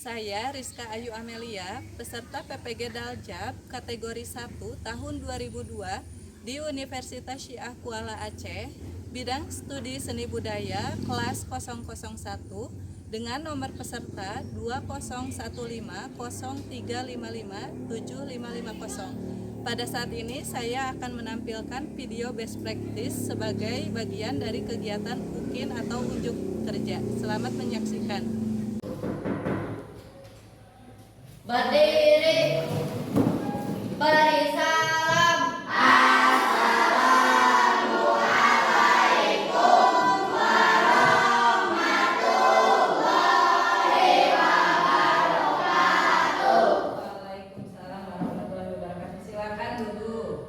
Saya Rizka Ayu Amelia, peserta PPG Daljab kategori 1 tahun 2002 di Universitas Syiah Kuala Aceh, bidang studi seni budaya kelas 001 dengan nomor peserta 201503557550. Pada saat ini saya akan menampilkan video best practice sebagai bagian dari kegiatan UKIN atau unjuk kerja. Selamat menyaksikan. Berdiri, beri salam. Assalamualaikum warahmatullahi wabarakatuh. Waalaikumsalam warahmatullahi wabarakatuh. Silakan duduk.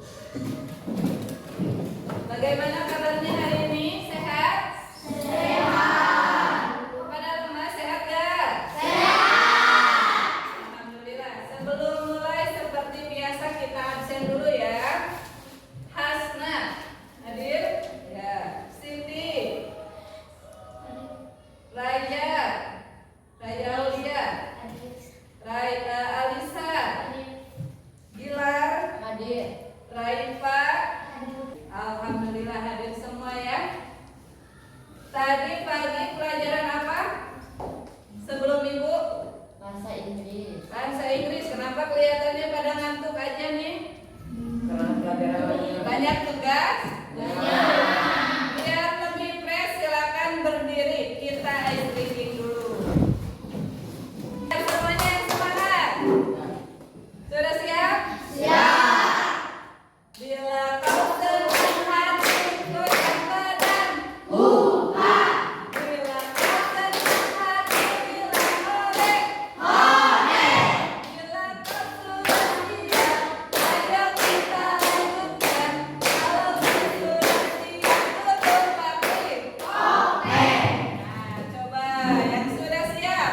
Bagaimana kabarnya hari ini? Sehat? Sehat. Pada rumah sehat gak? Sebelum mulai seperti biasa kita absen dulu ya. Hasna hadir? Ya. Siti, Raya, Raya Aulia, Raya Alisa, Gilar, Hadir. Raifa. Alhamdulillah hadir semua ya. Tadi pagi pelajaran apa? Sebelum ibu? Bahasa Inggris. Bahasa Inggris. Kenapa kelihatannya pada ngantuk aja nih? Banyak tugas? Biar lebih fresh silakan berdiri. Kita ice breaking dulu. Semuanya yang semangat. Sudah siap? Siap. Bila kau senang hati goyang badan. Bila kau senang hati bilang oleh. Bila kau sudah siap, ayo kita lanjutkan. Kalau sudah siap, tutup pakai. Nah, coba yang sudah siap.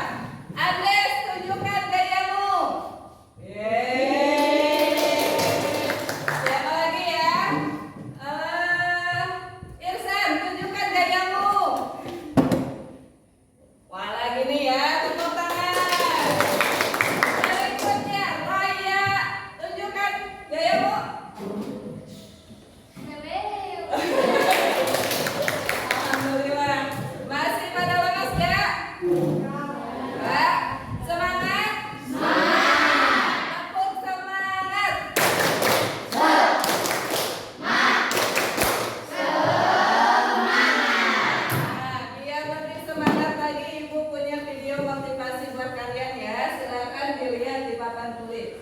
Agnes, tunjukkan gayamu. Siapa lagi ya? Irsan, tunjukkan gayamu. Wah, lagi nih ya, tepuk tangan. Berikutnya, Raya, tunjukkan gayamu. Alhamdulillah. Masih pada lemas gak? Enggak. Semangat? Tepuk semangat. Nah, biar lebih semangat lagi, Ibu punya video motivasi buat kalian ya. Silakan dilihat di papan tulis.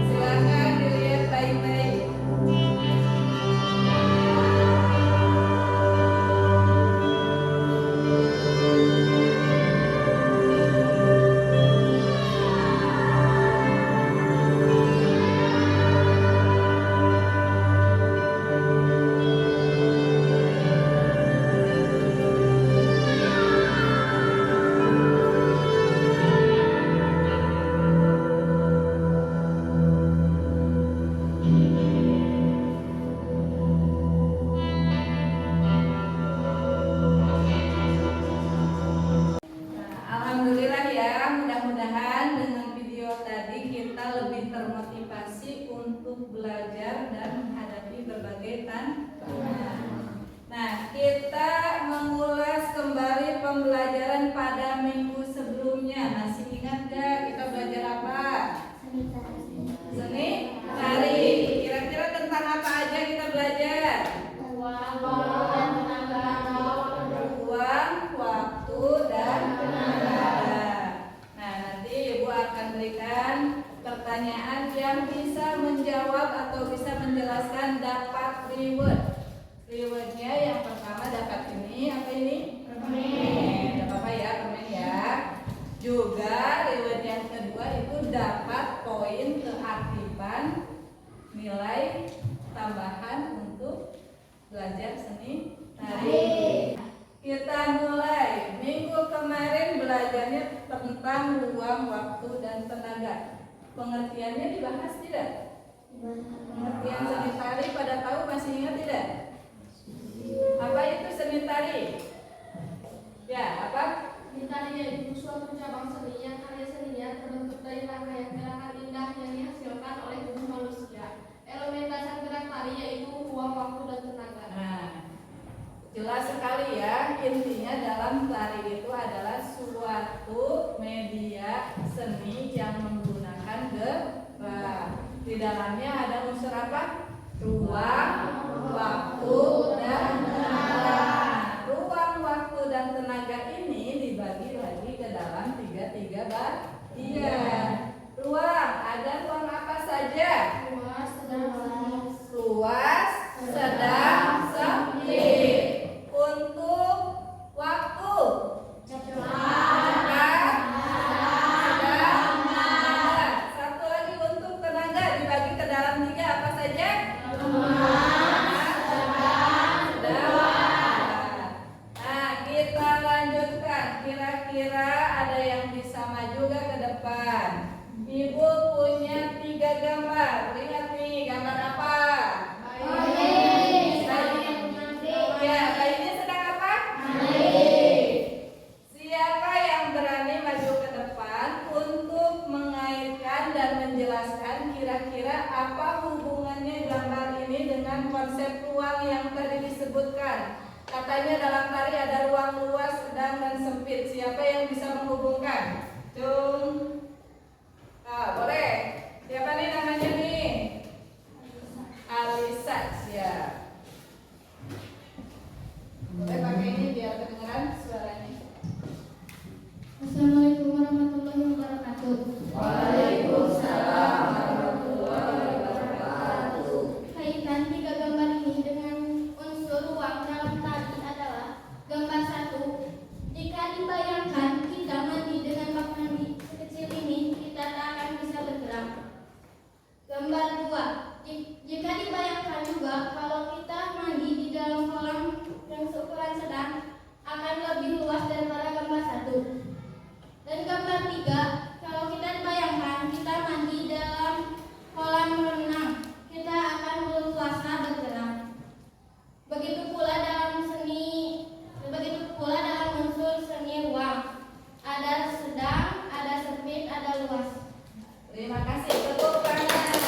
Silakan dilihat baik-baik. Nah, alhamdulillah ya, mudah-mudahan dengan video tadi kita lebih termotivasi untuk belajar dan menghadapi berbagai tantangan. Nah, kita mengulas kembali pembelajaran pada minggu sebelumnya. Masih ingat gak kita belajar apa? Seni tari. Kira-kira tentang apa aja kita belajar? Uang, waktu, dan tenaga. Nah, nanti Ibu akan berikan pertanyaan yang bisa menjawab atau bisa menjelaskan dapat reward. Rewardnya yang pertama dapat ini, apa ini? Permen. Dapat apa ya, permen ya. Juga reward yang kedua itu dapat poin keaktifan nilai tambahan untuk belajar seni tari. Kita mulai. Minggu kemarin belajarnya tentang ruang, waktu, dan tenaga. Pengertiannya dibahas tidak? Pengertian seni tari pada tahu, masih ingat tidak? Apa itu seni tari? Ya, apa? Seni tari yaitu suatu cabang seni yang karya seninya terbentuk dari rangkaian gerakan indah yang dihasilkan oleh tubuh manusia. Elemen dasar gerak tari yaitu ruang, waktu, dan tenaga. Nah, jelas sekali ya, intinya dalam tari itu adalah suatu media seni yang menggunakan gerak. Di dalamnya ada unsur apa? Ruang, waktu, dan tenaga. Ruang, waktu, dan tenaga ini dibagi lagi ke dalam tiga bagian. Ruang, ada ruang apa saja? Luas, sedang, sempit. Luas, sedang, sempit. Untuk waktu, cepat, sedang, lambat. Satu lagi untuk tenaga dibagi ke dalam tiga apa saja? Nah, kita lanjutkan. Kira-kira ada yang bisa maju gak ke depan? Ibu punya 3 gambar. Lihat nih, gambar apa? Bayi. Ya, bayinya sedang apa? Siapa yang berani maju ke depan untuk mengaitkan dan menjelaskan kira-kira apa hubungannya gambar ini dengan konsep ruang yang tadi disebutkan? Katanya dalam tari ada ruang luas, sedang, dan sempit. Siapa yang bisa menghubungkan? Cung. Boleh. Siapa nih namanya nih? Alisa. Siap. Boleh pakai ini biar kedengeran suaranya. Assalamualaikum warahmatullahi wabarakatuh. Waalaikumsalam warahmatullahi wabarakatuh. Kaitan 3 gambar ini dengan unsur ruang dalam tari adalah: gambar 1, jika dibayangkan kita mandi dengan bak mandi sekecil ini, kita tak akan bisa bergerak. Gambar 2, jika dibayangkan juga kalau kita mandi di dalam kolam yang seukuran sedang, akan lebih luas daripada gambar 1. Dan gambar 3, kalau kita dibayangkan kita mandi dalam kolam renang, kita akan berleluasa bergerak. Begitu pula dalam unsur seni ruang. Ada sedang, ada sempit, ada luas. Terima kasih. Tepuk tangan.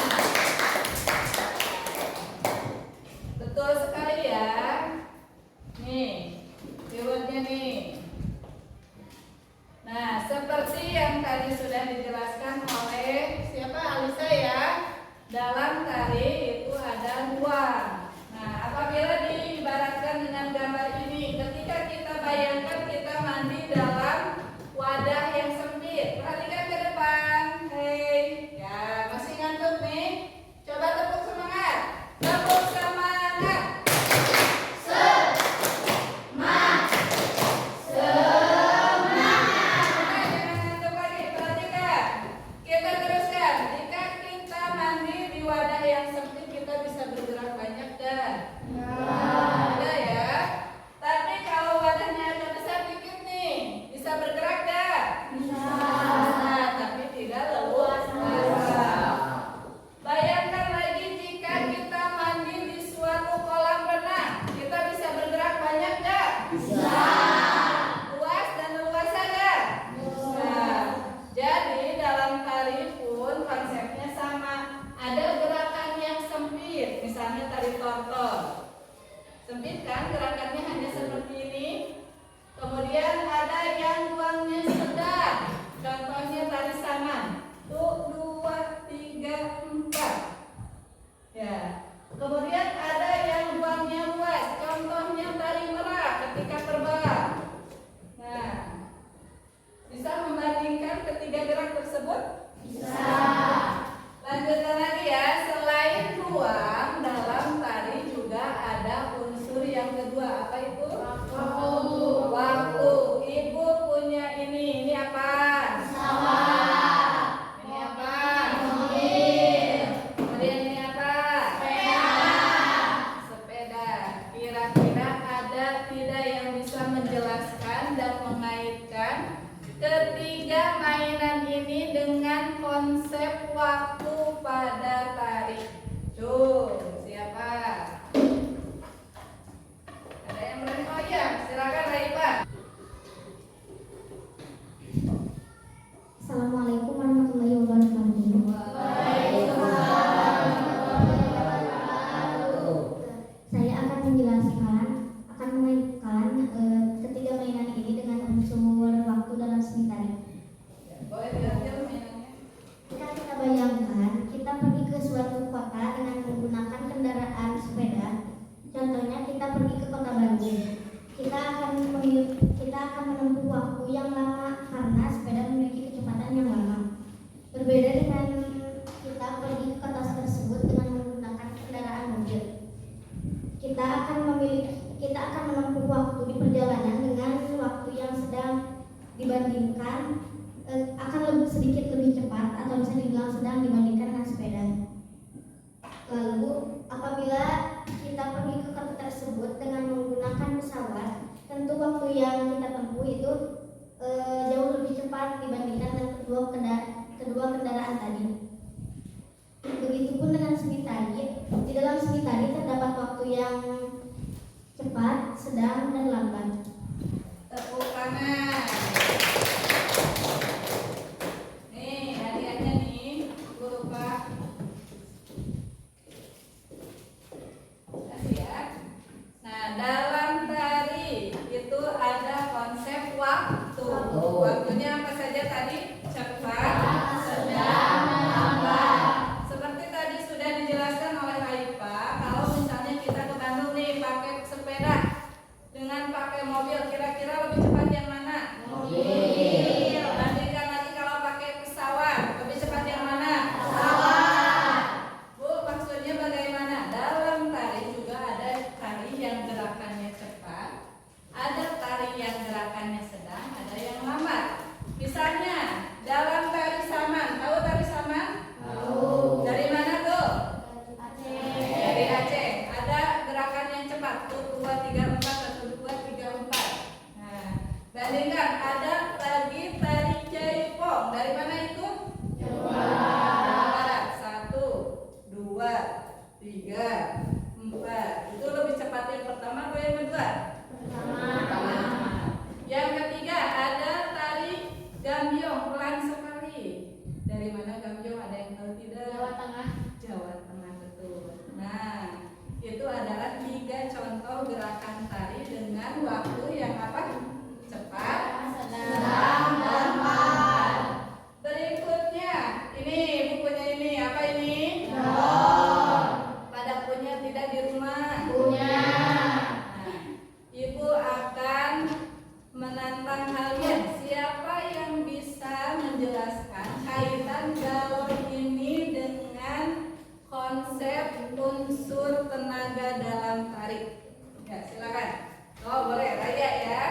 Betul sekali ya. Nih, keywordnya nih. Nah, seperti yang tadi sudah dijelaskan oleh siapa? Alisa ya. Dalam tari itu ada ruang. Nah, apabila diibaratkan dengan gambar ini, ketika kita bayangkan kita mandi dalam wadah yang sempit. Perhatikan ke depan. Hei, ya masih ngantuk nih? Coba tepuk semangat. Tepuk semangat. Wadah yang sempit kita bisa bergerak banyak dan ada ya. Tapi kalau wadahnya agak besar dikit nih, bisa bergerak gak? Bisa. Tapi tidak leluasa. Bayangkan lagi jika kita mandi di suatu kolam renang, kita bisa bergerak banyak gak? Bisa. Luas dan leluasa gak? Bisa. Jadi dalam tari pun konsepnya sama. Ada gerakan yang sempit, misalnya tari tortor. Sempit kan, gerakannya hanya seperti ini. Kemudian ada yang ruangnya sedang, contohnya tari saman. 2, 3, 4. Ya. Kemudian ada yang ruangnya luas, contohnya tari merak ketika terbang. Nah, bisa membandingkan ketiga gerak tersebut? Bisa. Lanjutkan lagi ya, selain ruang dalam tari juga ada unsur yang kedua. Apa itu? Waktu. Waktu. Ibu punya ini apa? Pesawat. Ini apa? Mobil. Kemudian ini apa? Sepeda. Sepeda. Kira-kira ada tidak yang bisa menjelaskan dan mengaitkan ketiga mainan ini dengan konsep waktu pada tari? Bandung. Siapa? Ada yang berani? Oh iya, silakan Raifah. Assalamualaikum warahmatullahi wabarakatuh. Saya akan menjelaskan, akan memainkan ketiga mainan ini dengan unsur waktu dalam seni tari. Boleh dilanjut mainannya? Jika kita bayangkan, kita pergi ke suatu kota dengan menggunakan kendaraan sepeda. Contohnya kita pergi ke kota Bandung. Kita akan menempuh waktu yang lama karena sepeda memiliki kecepatan yang lama. Berbeda dengan kita pergi ke kota tersebut dengan menggunakan kendaraan mobil. Kita akan menempuh waktu di perjalanan dengan waktu yang sedang dibandingkan akan sedikit lebih cepat atau bisa dibilang sedang dibandingkan dengan sepeda. Lalu apabila kita pergi ke kota tersebut dengan menggunakan pesawat, tentu waktu yang kita tempuh itu jauh lebih cepat dibandingkan dengan kedua kendaraan tadi. Begitupun dengan seni tari. Di dalam seni tari terdapat waktu yang cepat, sedang, dan lambat. Tepuk tangan. Nih, hadiahnya nih, guru Pak. Kasih ya. Nah, dalam tari itu ada konsep waktu. Waktunya apa saja tadi? Cepat, sedang, dan lambat. Seperti tadi sudah dijelaskan oleh Raifah, kalau misalnya kita ke Bandung nih pakai sepeda dengan pakai mobil, kira-kira lebih cepat yang mana? Mobil. Bandingkan lagi kalau pakai pesawat, lebih cepat yang mana? Pesawat. Bu, maksudnya bagaimana? Dalam tari juga ada tari yang gerakannya cepat, ada tari yang gerakannya sedang, ada yang lambat. Misalnya dalam tari saman, tahu tari saman? Tahu. Dari mana tuh? Dari Aceh. Ada gerakan yang cepat, tuh 2 3 4 1 2 3 4. Nah, bandingkan ada lagi tari jaipong. Dari mana itu? Jawa Barat. 1 2 3 4. Itu lebih cepat yang pertama atau yang kedua? Pertama. Yang ketiga ada tari gambyong, pelan sekali. Dari mana gambyong? Ada yang tahu tidak? Jawa Tengah. Jawa Tengah, betul. Nah, itu adalah 3 contoh gerakan tari dengan waktu yang apa? Cepat, sedang, dan lambat. Berikutnya, ini bukunya ini apa ini? Pada punya tidak di rumah? Punya. Nah, Ibu akan menantang kalian. Siapa yang bisa menjelaskan kaitan galon ini dengan konsep unsur tenaga dalam tari? Ya, silakan. Oh, boleh, Raya ya.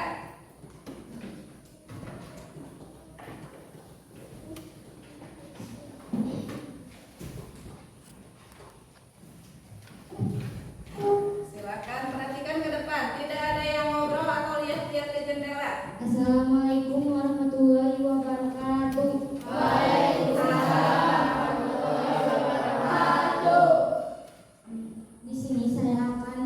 Silakan perhatikan ke depan. Tidak ada yang ngobrol atau lihat-lihat ke jendela. Assalamualaikum warahmatullahi wabarakatuh. Di sini saya akan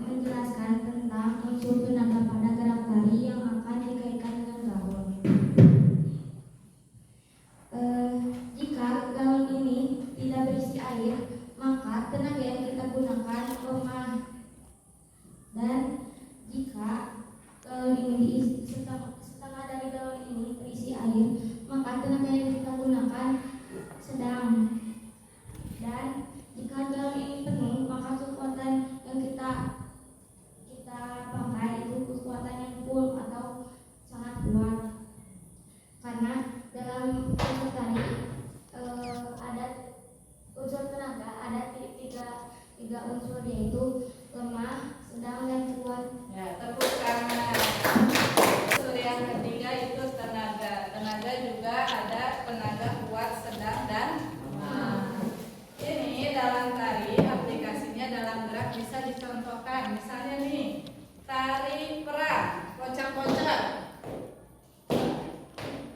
menjelaskan tentang unsur tenaga pada gerak tari yang akan dikaitkan dengan galon. Jika galon ini tidak berisi air, maka tenaga yang kita gunakan lemah. Dan jika galon ini diisi, setengah dari galon ini terisi air, maka tenaga yang kita gunakan sedang. Dan jika galon ini penuh, maka kekuatan yang kita pakai itu kekuatan yang full atau sangat kuat. Karena dalam unsur tari ada unsur tenaga, ada tiga unsur, yaitu lemah, sedang, dan kuat. Ya, tepuk tangan. Unsur yang ketiga itu tenaga. Tenaga juga ada tenaga kuat, sedang, dan lemah. Ini dalam tari aplikasinya dalam gerak bisa dicontohkan. Misalnya nih, tari perang, kocak-kocak.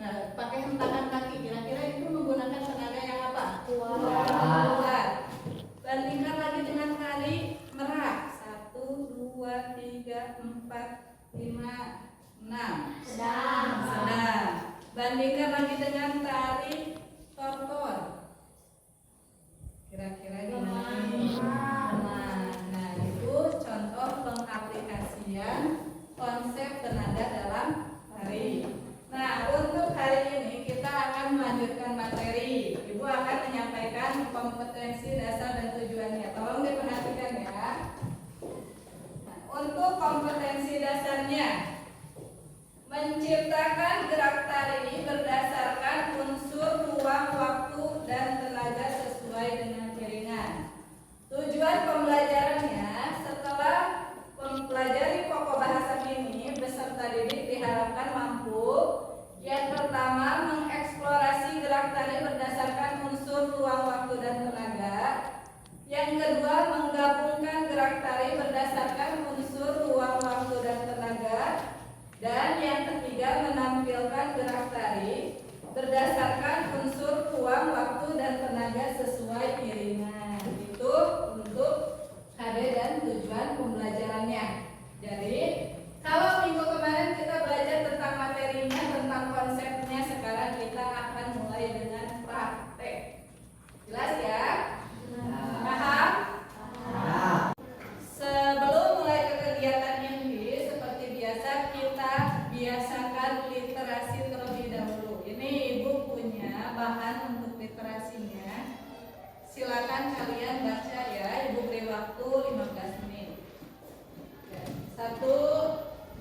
Nah, pakai hentakan kaki. Kira-kira itu menggunakan tenaga yang apa? Kuat. Bandingkan lagi Sedang. Bandingkan lagi dengan tari tortor. Kira-kira gimana nih? Nah, itu contoh pengaplikasian konsep tenaga dalam tari. Nah, untuk hari ini kita akan melanjutkan materi. Ibu akan menyampaikan kompetensi dasar dan tujuannya. Tolong diperhatikan ya. Nah, untuk kompetensi dasarnya, menciptakan gerak tari berdasarkan unsur ruang, waktu, dan tenaga sesuai dengan piringan. Tujuan pembelajarannya, setelah mempelajari pokok bahasa ini, peserta didik diharapkan mampu yang pertama mengeksplorasi gerak tari berdasarkan unsur ruang, waktu, dan tenaga. Yang kedua menggabungkan gerak tari berdasarkan unsur ruang, waktu, dan tenaga. Dan yang ketiga menampilkan gerak tari berdasarkan unsur ruang, waktu, dan tenaga sesuai piringan. Itu untuk HD dan tujuan pembelajarannya. Jadi kalau minggu kemarin kita belajar tentang materinya, tentang konsepnya, sekarang kita akan mulai dengan praktek. Jelas ya? Paham? Sebelum mulai ke kegiatan inti, seperti biasa kita biasakan literasi terlebih dahulu. Ini ibu punya bahan untuk literasinya. Silakan kalian baca ya. Ibu beri waktu 15 menit. Satu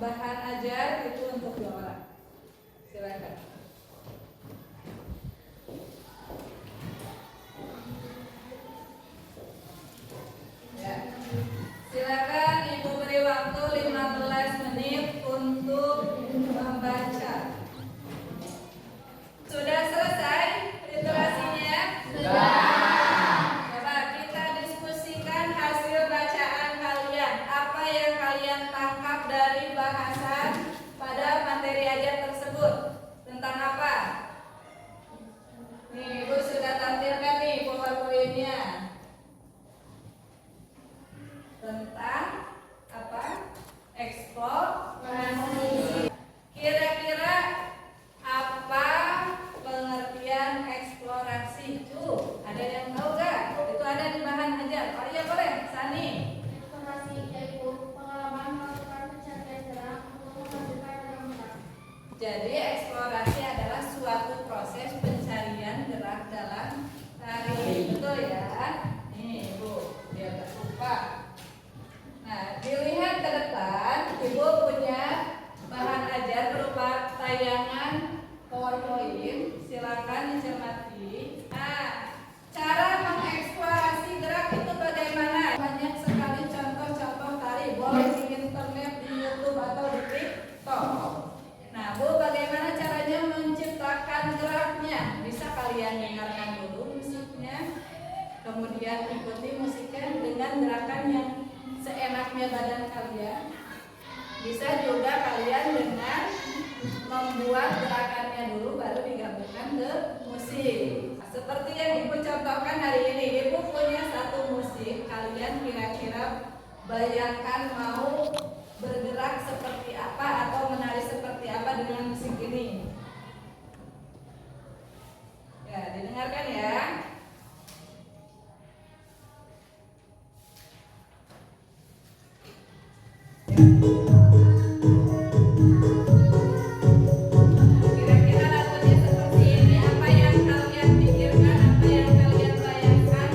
bahan ajar itu untuk 2 orang. Silakan. Ya. Silakan ibu beri waktu 15 menit untuk membaca. Sudah selesai literasinya? Sudah. Coba kita diskusikan hasil bacaan kalian. Apa yang kalian tangkap dari bahasan pada materi ajar tersebut? Tentang apa? Nih, ibu sudah tampilkan nih PowerPoint-nya. Tentang apa? Eksplorasi. Kira-kira apa pengertian eksplorasi itu? Ada yang tahu gak? Itu ada di bahan ajar. Oh iya boleh, Sani. Eksplorasi yaitu pengalaman melakukan pencarian gerak untuk menghasilkan gerak. Jadi eksplorasi adalah suatu proses pencarian gerak dalam tari. Betul ya? Nih Bu, biar terlupa. Nah, dilihat ke depan, ibu punya bahan ajar berupa tayangan PowerPoint. Silakan dicermati. Nah, cara mengeksplorasi gerak itu bagaimana? Banyak sekali contoh-contoh tari, boleh di internet, di YouTube atau di TikTok. Nah, Bu, bagaimana caranya menciptakan geraknya? Bisa kalian dengarkan dulu musiknya, kemudian ikuti musiknya dengan gerakan yang seenaknya badan kalian. Bisa juga kalian dengan membuat gerakannya dulu baru digabungkan ke musik. Seperti yang ibu contohkan hari ini, ibu punya satu musik. Kalian kira-kira bayangkan mau bergerak seperti apa atau menari seperti apa dengan musik ini. Ya, didengarkan ya. Kira-kira lagunya seperti ini. Apa yang kalian pikirkan, apa yang kalian bayangkan,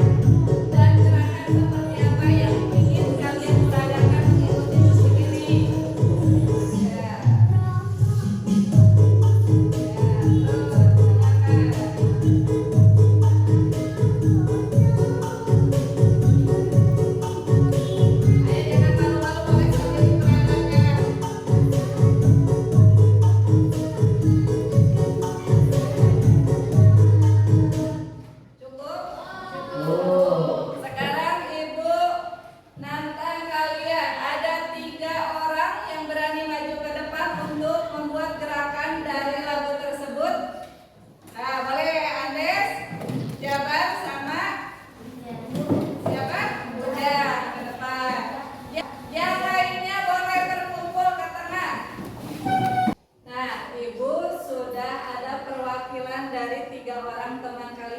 dan gerakan seperti apa yang ingin kalian peragakan mengikuti musik ini? Ya. Ayo jangan malu-malu, boleh sambil diperagakan.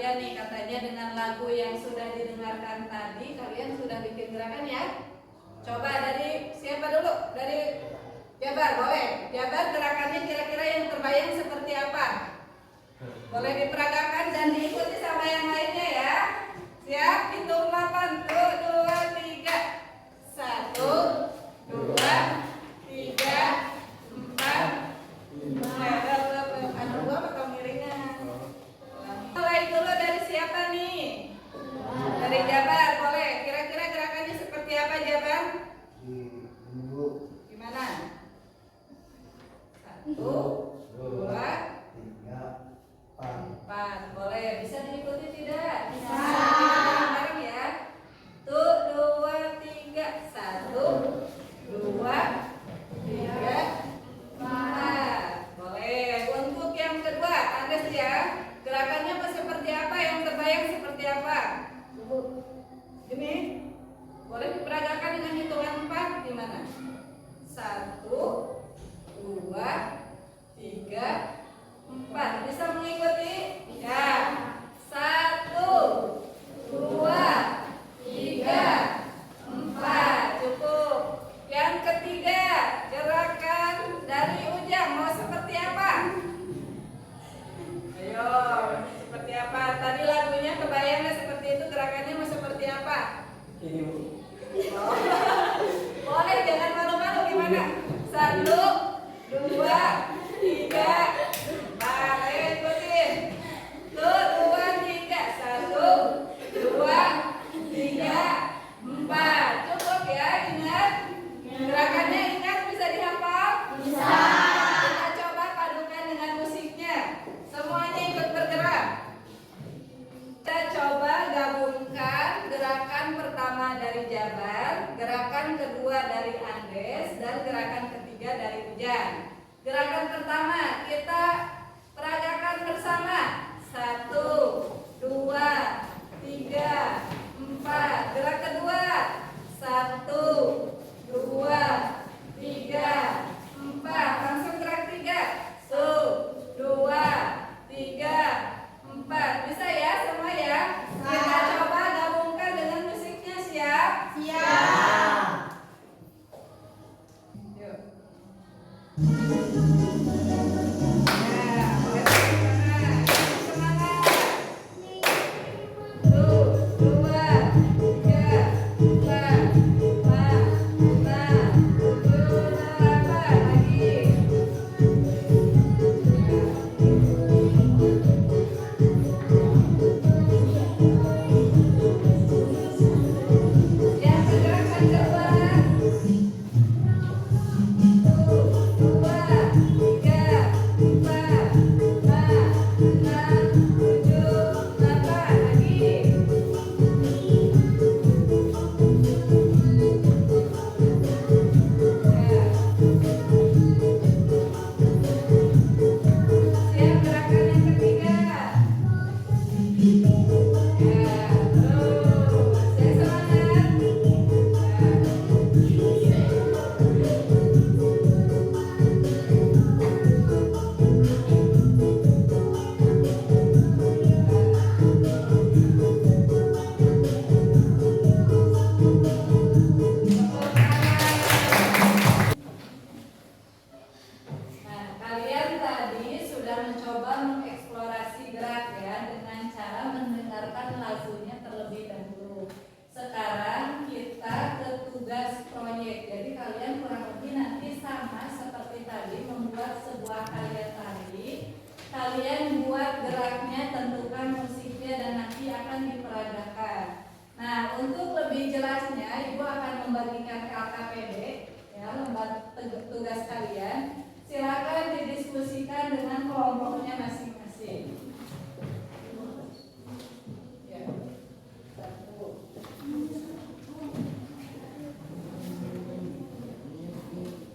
Iya nih, katanya dengan lagu yang sudah didengarkan tadi kalian sudah bikin gerakan ya. Coba dari siapa dulu? Dari Jabar, boleh. Jabar gerakannya kira-kira yang terbayang seperti apa? Boleh diperagakan dan diikuti sama yang lainnya ya. Siap? Hitung 8. 2, 3. 1, 2, 3, 4. Aduh, gua bakal miringan. Mulai dulu dari siapa nih? Dari Jabar, boleh. Kira-kira gerakannya seperti apa Jabar? Gimana? 1, 2, 4. Boleh. Bisa diikuti tidak? Bisa. Bareng ya. 1, 2, 3. 1, 2, 3, 4. Boleh. Untuk yang kedua, Andes ya. Gerakannya seperti apa? Yang terbayang seperti apa? Ini boleh diperagakan dengan hitungan 4. Di mana? 1, 2, 3, 4. Bisa mengikuti? Ya. 1, 2, 3, 4. Cukup. Yang ketiga, gerakan dari Ujang mau seperti apa? Ayo, seperti apa? Tadi lagunya kebayangnya seperti itu, gerakannya mau seperti apa? Oh. Boleh, jangan malu-malu. Gimana? 1, 2, 3, 4. Ayo ikutin. 1, 2, 3. 1, 2, 3, 4. Cukup ya, ingat. Gerakannya ingat, bisa dihafal? Bisa. Kita coba padukan dengan musiknya. Semuanya ikut bergerak. Kita coba gabungkan gerakan pertama dari Jabar, gerakan kedua dari Andes, dan gerakan ketiga dari Ujang. Gerakan pertama kita peragakan bersama. 1, 2, 3, 4. Gerak kedua. 1, 2, 3, 4. Langsung gerak 3. 1, 2, 3, 4. Bisa ya semua ya? Kita coba gabungkan dengan musiknya. Siap? Siap. Yuk. tugas kalian, silakan didiskusikan dengan kelompoknya masing-masing. Ya.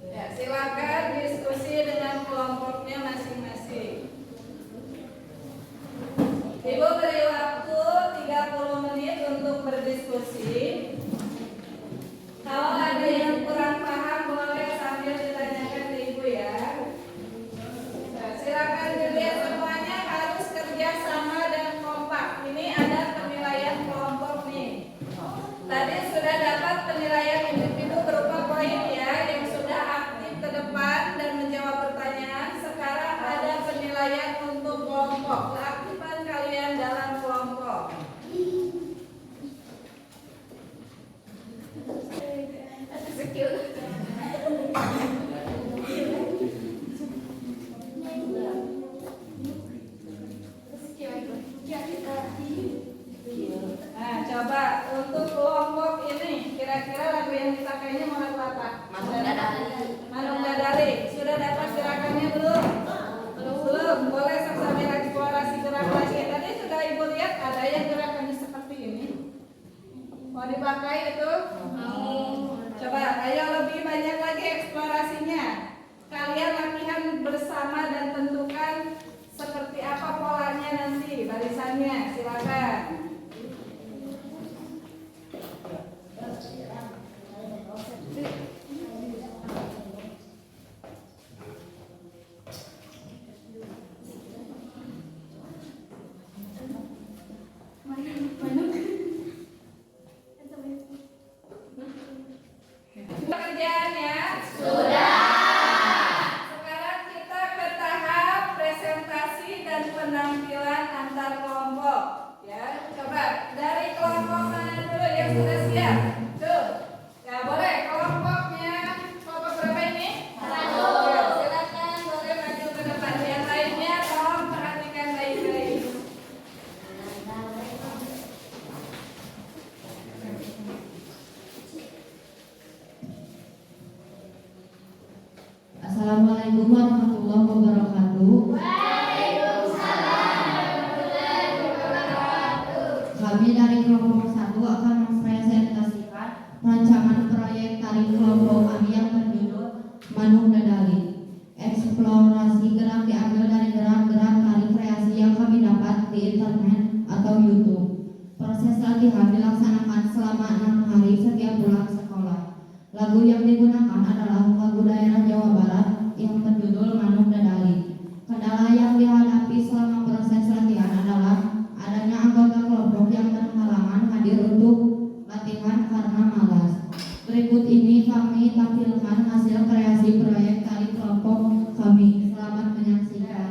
Ya, silakan diskusi dengan kelompoknya masing-masing. Ibu beri waktu 30 menit untuk berdiskusi. Kalau ada yang kurang paham boleh sambil ditanyakan ke ibu ya. Nah, silakan dilihat semua Mau dipakai itu? Mau. Coba, ayo lebih banyak lagi eksplorasinya. Kalian latihan bersama dan tentukan seperti apa polanya nanti, barisannya. Silakan. Pekerjaan ya? Sekarang kita ke tahap presentasi dan penampilan antar kelompok. Ya, coba dari kelompok mana dulu yang sudah siap? Tuh, ya boleh kelompoknya. Kelompok berapa ini? Satu. Ya, silakan boleh maju ke depan. Yang lainnya tolong perhatikan baik-baik. Assalamualaikum warahmatullahi wabarakatuh. Kami dari kelompok 1 akan mempresentasikan rancangan proyek tari kelompok kami yang berjudul Manung Dadali. Eksplorasi gerak diambil dari gerak-gerak tari kreasi yang kami dapat di internet atau YouTube. Proses latihan dilaksanakan selama 6 hari setiap pulang sekolah. Lagu yang digunakan adalah lagu daerah Jawa Barat yang berjudul Manung Dadali. Kendala yang dihadapi selama proses latihan adalah adanya anggota kelompok yang berhalangan hadir untuk latihan karena malas. Berikut ini kami tampilkan hasil kreasi proyek tari kelompok kami. Selamat menyaksikan.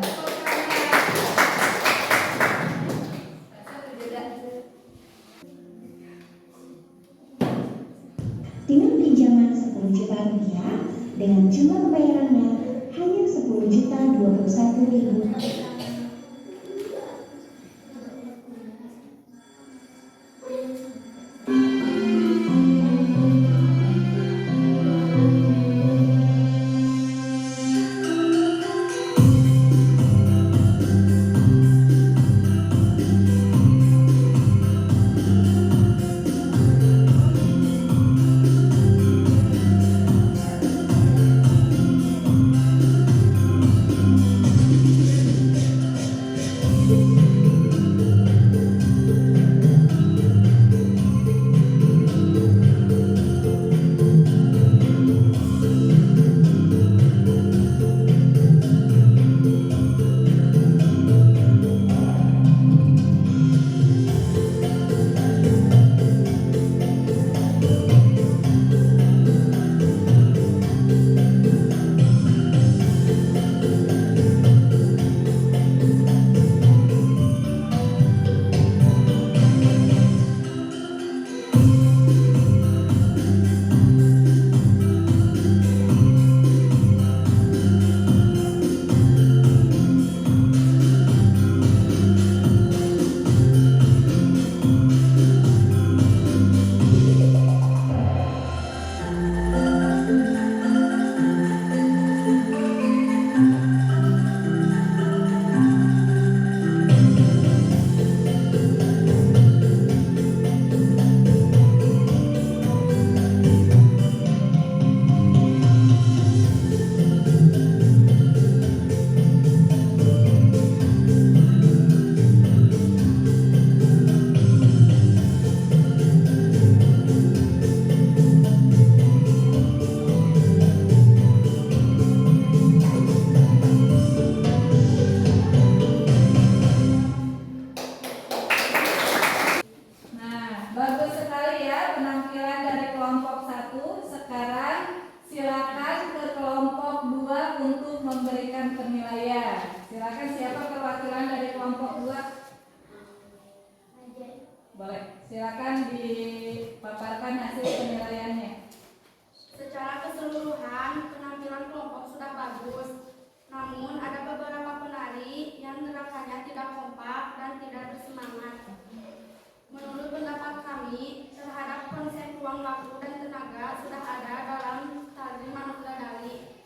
Dengan pinjaman 10 juta rupiah, dengan jumlah pembayarannya hanya 10.021.000. Boleh, silakan dipaparkan hasil penilaiannya. Secara keseluruhan, penampilan kelompok sudah bagus. Namun, ada beberapa penari yang gerakannya tidak kompak dan tidak bersemangat. Menurut pendapat kami, terhadap konsep ruang waktu dan tenaga sudah ada dalam tari Manung Dadali.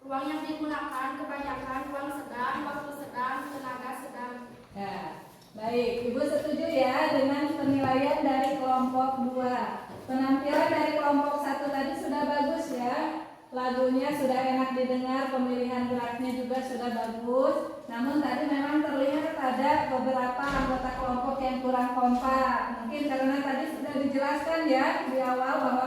Ruang yang digunakan kebanyakan ruang sedang, waktu sedang, tenaga sedang. Ya, baik. Ibu setuju ya dengan penilaian dari kelompok kelompok 2. Penampilan dari kelompok 1 tadi sudah bagus ya. Lagunya sudah enak didengar, pemilihan geraknya juga sudah bagus. Namun tadi memang terlihat ada beberapa anggota kelompok yang kurang kompak. Mungkin karena tadi sudah dijelaskan ya di awal bahwa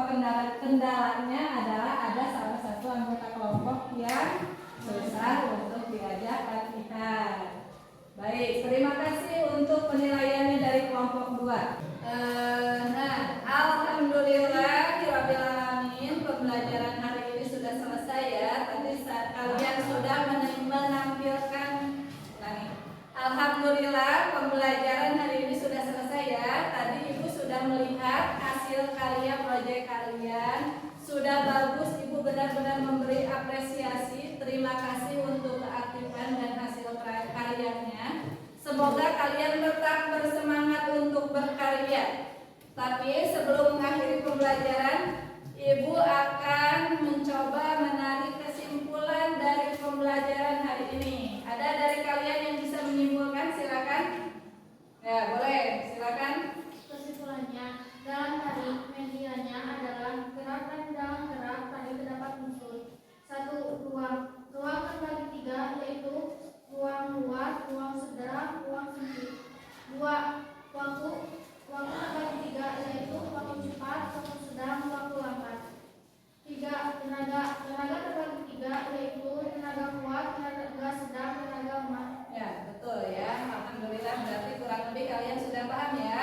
kendalanya adalah ada salah satu anggota kelompok yang susah untuk diajak latihan. Baik, terima kasih untuk penilaiannya dari kelompok 2. Alhamdulillah rabbil alamin, pembelajaran hari ini sudah selesai ya. Tadi kalian sudah menampilkan Alhamdulillah pembelajaran hari ini sudah selesai ya. Tadi Ibu sudah melihat hasil karya proyek kalian. Sudah bagus, Ibu benar-benar memberi apresiasi. Terima kasih untuk keaktifan dan hasil karyanya. Semoga kalian tetap bersemangat untuk berkarya. Tapi sebelum mengakhiri pembelajaran, Ibu akan mencoba menarik kesimpulan dari pembelajaran hari ini. Ada dari kalian yang bisa menyimpulkan? Silakan. Ya, boleh. Silakan. Kesimpulannya, dalam tarik medianya adalah gerak dan dalam gerak tarik terdapat unsur. 1. Ruang. Ruang terbagi 3, yaitu ruang luas, ruang sedang, ruang sempit. 2. Waktu. Waktu terbagi 3, yaitu waktu cepat, waktu sedang, waktu lambat. 3. Tenaga. Tenaga terbagi 3, yaitu tenaga kuat, tenaga sedang, tenaga lemah. Ya, betul ya. Alhamdulillah berarti kurang lebih kalian sudah paham ya.